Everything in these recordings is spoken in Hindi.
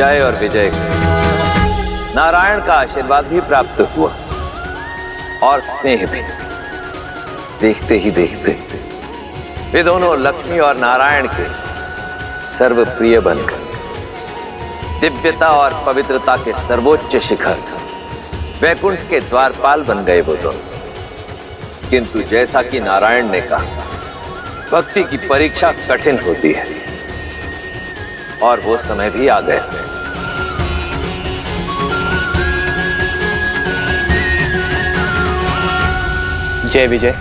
जय और विजय नारायण का आशीर्वाद भी प्राप्त हुआ और स्नेह भी। देखते ही देखते वे दोनों लक्ष्मी और नारायण के सर्वप्रिय बनकर दिव्यता और पवित्रता के सर्वोच्च शिखर वैकुंठ के द्वारपाल बन गए वो दोनों। किंतु जैसा कि नारायण ने कहा, भक्ति की परीक्षा कठिन होती है और वो समय भी आ गया। जय विजय,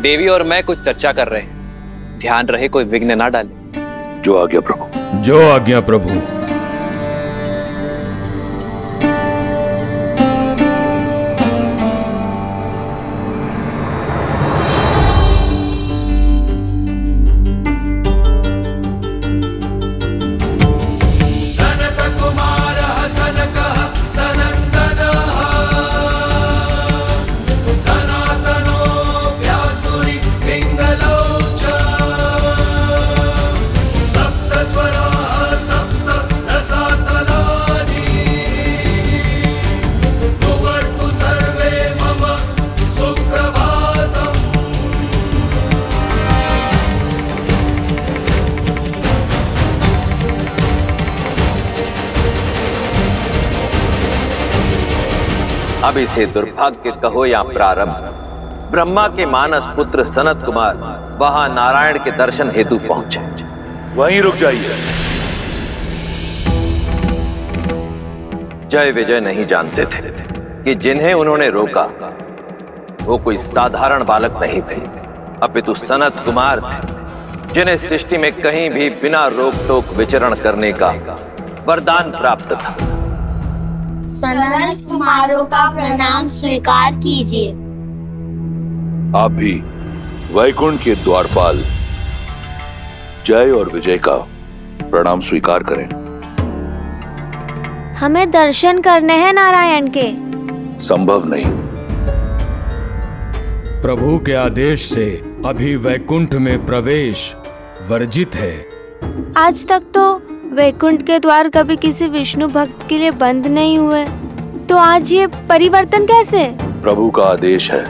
देवी और मैं कुछ चर्चा कर रहे हैं, ध्यान रहे कोई विघ्न ना डाले। जो आज्ञा प्रभु। जो आज्ञा प्रभु। अब इसे दुर्भाग्य कहो या प्रारब्ध, ब्रह्मा के मानस पुत्र सनत कुमार वहां नारायण के दर्शन हेतु पहुंचे। वहीं रुक जाइए। जय विजय नहीं जानते थे कि जिन्हें उन्होंने रोका वो कोई साधारण बालक नहीं थे, अपितु सनत कुमार थे, जिन्हें सृष्टि में कहीं भी बिना रोक टोक विचरण करने का वरदान प्राप्त था। सनत कुमारों का प्रणाम स्वीकार कीजिए। आप भी वैकुंठ के द्वारपाल जय और विजय का प्रणाम स्वीकार करें। हमें दर्शन करने हैं नारायण के। संभव नहीं। प्रभु के आदेश से अभी वैकुंठ में प्रवेश वर्जित है। आज तक तो वैकुंठ के द्वार कभी किसी विष्णु भक्त के लिए बंद नहीं हुए, तो आज ये परिवर्तन कैसे? प्रभु का आदेश है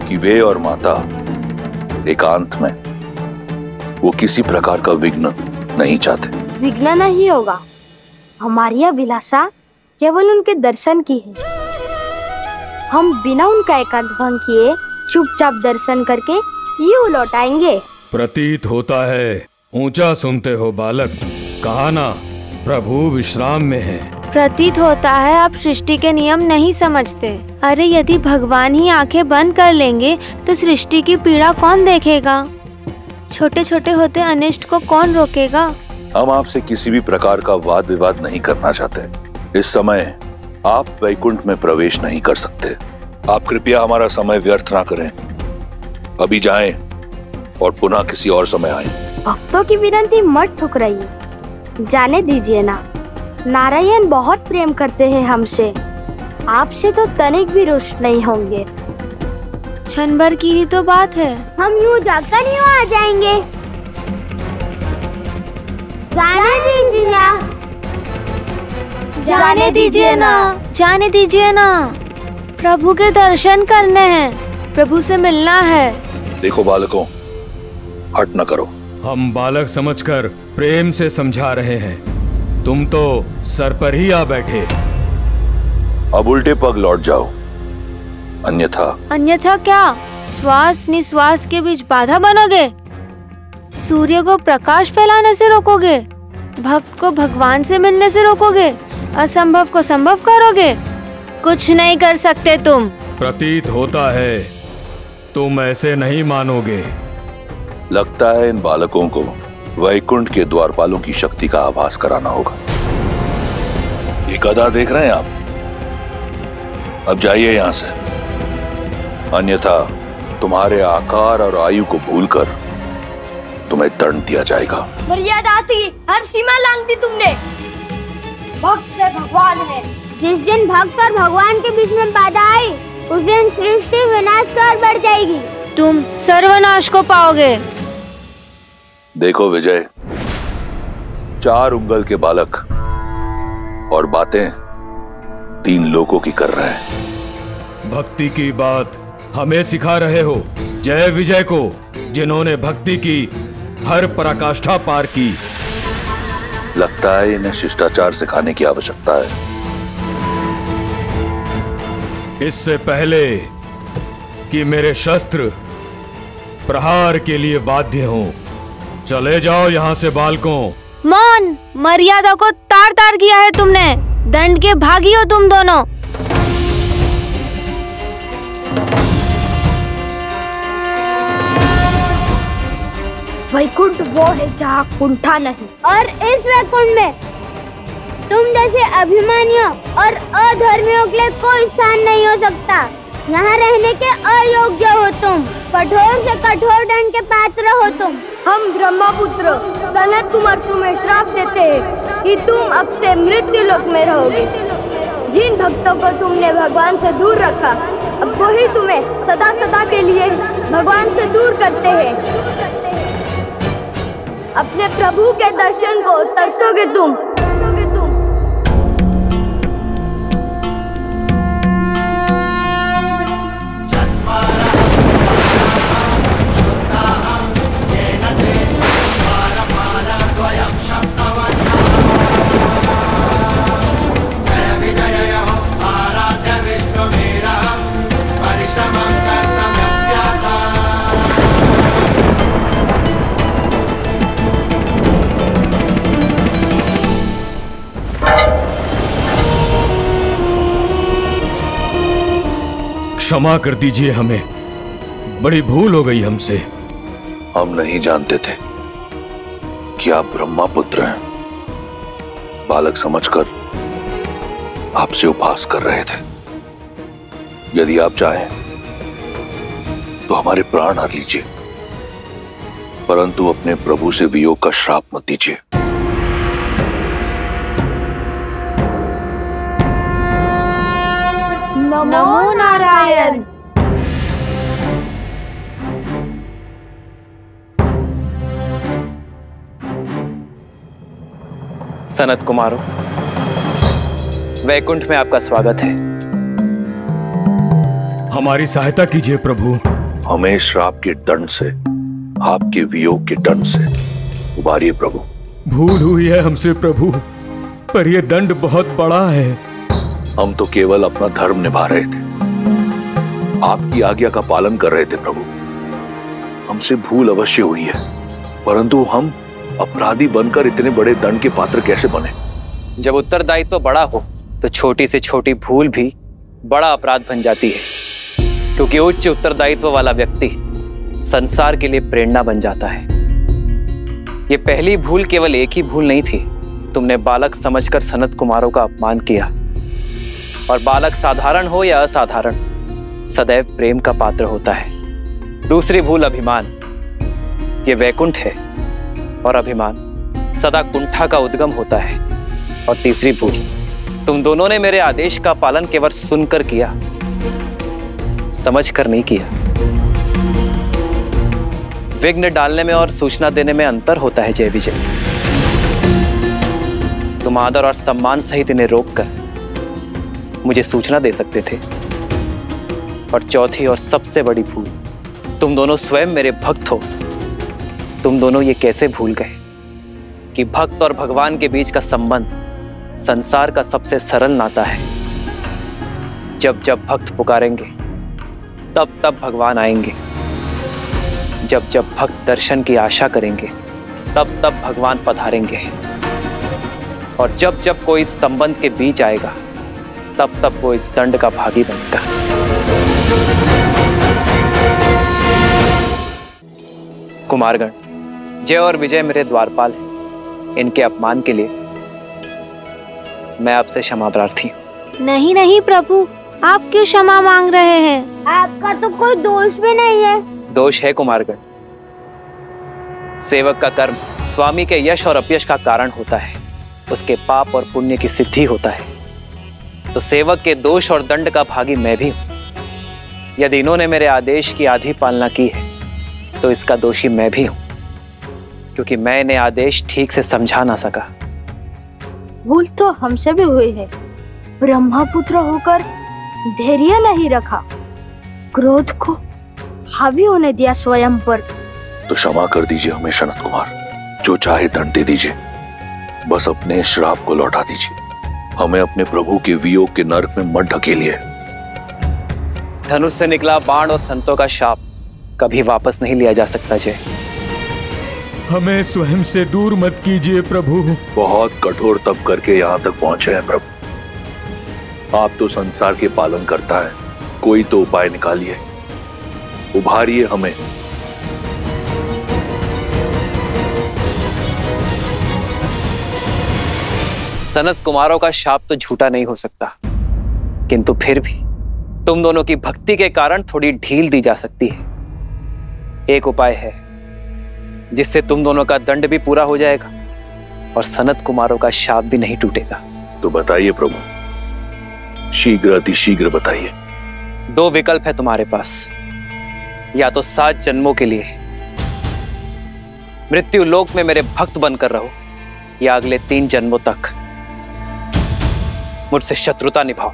कि वे और माता एकांत में, वो किसी प्रकार का विघ्न नहीं चाहते। विघ्न नहीं होगा, हमारी अभिलाषा केवल उनके दर्शन की है। हम बिना उनका एकांत भंग किए चुपचाप दर्शन करके यूं लौट आएंगे। प्रतीत होता है ऊंचा सुनते हो बालक, कहा ना प्रभु विश्राम में है। प्रतीत होता है आप सृष्टि के नियम नहीं समझते। अरे यदि भगवान ही आंखें बंद कर लेंगे तो सृष्टि की पीड़ा कौन देखेगा? छोटे छोटे होते अनिष्ट को कौन रोकेगा? हम आपसे किसी भी प्रकार का वाद विवाद नहीं करना चाहते। इस समय आप वैकुंठ में प्रवेश नहीं कर सकते। आप कृपया हमारा समय व्यर्थ ना करें, अभी जाएं और पुनः किसी और समय आएं। भक्तों की विनती मत ठुकराइए, जाने दीजिए ना। नारायण बहुत प्रेम करते हैं हमसे, आपसे तो तनिक भी रुष्ट नहीं होंगे। क्षण भर की ही तो बात है। हम यूं जाकर यूं आ जाएंगे। जाने दीजिए ना। जाने दीजिए ना, जाने दीजिए ना। प्रभु के दर्शन करने हैं, प्रभु से मिलना है। देखो बालकों, हट न करो। हम बालक समझकर प्रेम से समझा रहे हैं, तुम तो सर पर ही आ बैठे। अब उल्टे पग लौट जाओ, अन्यथा। अन्यथा क्या? श्वास निश्वास के बीच बाधा बनोगे? सूर्य को प्रकाश फैलाने से रोकोगे? भक्त को भगवान से मिलने से रोकोगे? असंभव को संभव करोगे? कुछ नहीं कर सकते तुम। प्रतीत होता है तुम ऐसे नहीं मानोगे। लगता है इन बालकों को वैकुंठ के द्वारपालों की शक्ति का आभास कराना होगा। ये गदा देख रहे हैं आप? अब जाइए यहाँ से, अन्यथा तुम्हारे आकार और आयु को भूलकर तुम्हें दंड दिया जाएगा। मर्यादा थी, हर सीमा लांघ दी तुमने। भक्त से भगवान है। जिस दिन भक्त और भगवान के बीच में बाधा आई, उस दिन सृष्टि विनाश की ओर बढ़ जाएगी। तुम सर्वनाश को पाओगे। देखो विजय, 4 उंगल के बालक और बातें 3 लोगों की कर रहे हैं। भक्ति की बात हमें सिखा रहे हो जय विजय को, जिन्होंने भक्ति की हर पराकाष्ठा पार की। लगता है इन्हें शिष्टाचार सिखाने की आवश्यकता है। इससे पहले कि मेरे शस्त्र प्रहार के लिए बाध्य हों, चले जाओ यहाँ से बालकों। मौन, मर्यादा को तार तार किया है तुमने। दंड के भागी हो तुम दोनों। वैकुंठ वो है जहाँ कुंठा नहीं, और इस वैकुंठ में तुम जैसे अभिमानियों और अधर्मियों के लिए कोई स्थान नहीं हो सकता। यहाँ रहने के अयोग्य हो तुम, कठोर से कठोर दंड के पात्र हो तुम। हम ब्रह्मपुत्र सनत कुमार तुम्हें श्राप देते हैं कि तुम अब से मृत्यु लोक में रहोगे। जिन भक्तों को तुमने भगवान से दूर रखा, अब वही तुम्हें सदा सदा के लिए भगवान से दूर करते हैं। अपने प्रभु के दर्शन को तरसोगे तुम। क्षमा कर दीजिए, हमें बड़ी भूल हो गई हमसे। हम नहीं जानते थे कि आप ब्रह्मा पुत्र हैं। बालक समझकर आपसे उपहास कर रहे थे। यदि आप चाहें तो हमारे प्राण हर लीजिए, परंतु अपने प्रभु से वियोग का श्राप मत दीजिए। नमो नारायण। सनत कुमारों, वैकुंठ में आपका स्वागत है। हमारी सहायता कीजिए प्रभु। हमें श्राप के दंड से, आपके वियोग के दंड से उबारिए प्रभु। भूल हुई है हमसे प्रभु, पर यह दंड बहुत बड़ा है। हम तो केवल अपना धर्म निभा रहे थे, आपकी आज्ञा का पालन कर रहे थे प्रभु। हमसे भूल अवश्य हुई है, परंतु हम अपराधी बनकर इतने बड़े दंड के पात्र कैसे बने? जब उत्तरदायित्व बड़ा हो तो छोटी से छोटी भूल भी बड़ा अपराध बन जाती है, क्योंकि उच्च उत्तरदायित्व वाला व्यक्ति संसार के लिए प्रेरणा बन जाता है। यह पहली भूल केवल एक ही भूल नहीं थी। तुमने बालक समझकर सनत कुमारों का अपमान किया, और बालक साधारण हो या असाधारण सदैव प्रेम का पात्र होता है। दूसरी भूल अभिमान। ये वैकुंठ है और अभिमान सदा कुंठा का उद्गम होता है। और तीसरी भूल, तुम दोनों ने मेरे आदेश का पालन केवल सुनकर किया, समझकर नहीं किया। विघ्न डालने में और सूचना देने में अंतर होता है जय विजय। तुम आदर और सम्मान सहित इन्हें रोककर मुझे सूचना दे सकते थे। और चौथी और सबसे बड़ी भूल, तुम दोनों स्वयं मेरे भक्त हो। तुम दोनों ये कैसे भूल गए कि भक्त और भगवान के बीच का संबंध संसार का सबसे सरल नाता है। जब जब भक्त पुकारेंगे तब तब भगवान आएंगे। जब जब भक्त दर्शन की आशा करेंगे तब तब भगवान पधारेंगे। और जब जब कोई इस संबंध के बीच आएगा तब तब वो इस दंड का भागी बनेगा। कुमारगण, जय और विजय मेरे द्वारपाल हैं। इनके अपमान के लिए मैं आपसे क्षमा प्रार्थी हूँ। नहीं नहीं प्रभु, आप क्यों क्षमा मांग रहे हैं? आपका तो कोई दोष भी नहीं है। दोष है कुमारगण। सेवक का कर्म स्वामी के यश और अपयश का कारण होता है, उसके पाप और पुण्य की सिद्धि होता है। तो सेवक के दोष और दंड का भागी मैं भी हूं। यदि इन्होंने मेरे आदेश की आधी पालना की है तो इसका दोषी मैं भी हूं। क्योंकि मैं इन्हें आदेश ठीक से समझा ना सका। भूल तो हमसे भी हुई है। ब्रह्मपुत्र होकर धैर्य नहीं रखा, क्रोध को हावी होने दिया स्वयं पर। तो क्षमा कर दीजिए हमें सनत कुमार, जो चाहे दंड दे दीजिए, बस अपने श्राप को लौटा दीजिए। हमें अपने प्रभु के वियोग के नरक में मत ढकेलिए। धनुष से निकला बाण और संतों का शाप कभी वापस नहीं लिया जा सकता जय। हमें स्वयं से दूर मत कीजिए प्रभु। बहुत कठोर तप करके यहाँ तक पहुंचे हैं प्रभु। आप तो संसार के पालन करता है, कोई तो उपाय निकालिए, उभारिए हमें। सनत कुमारों का शाप तो झूठा नहीं हो सकता, किंतु फिर भी तुम दोनों की भक्ति के कारण थोड़ी ढील दी जा सकती है। एक उपाय है जिससे तुम दोनों का दंड भी पूरा हो जाएगा और सनत कुमारों का शाप भी नहीं टूटेगा। तो बताइए प्रभु, शीघ्र अतिशीघ्र बताइए। 2 विकल्प है तुम्हारे पास, या तो 7 जन्मों के लिए मृत्यु लोक में मेरे भक्त बनकर रहो, या अगले 3 जन्मों तक मुझसे शत्रुता निभाओ,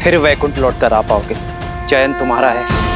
फिर वैकुंठ लौट कर आ पाओगे। चयन तुम्हारा है।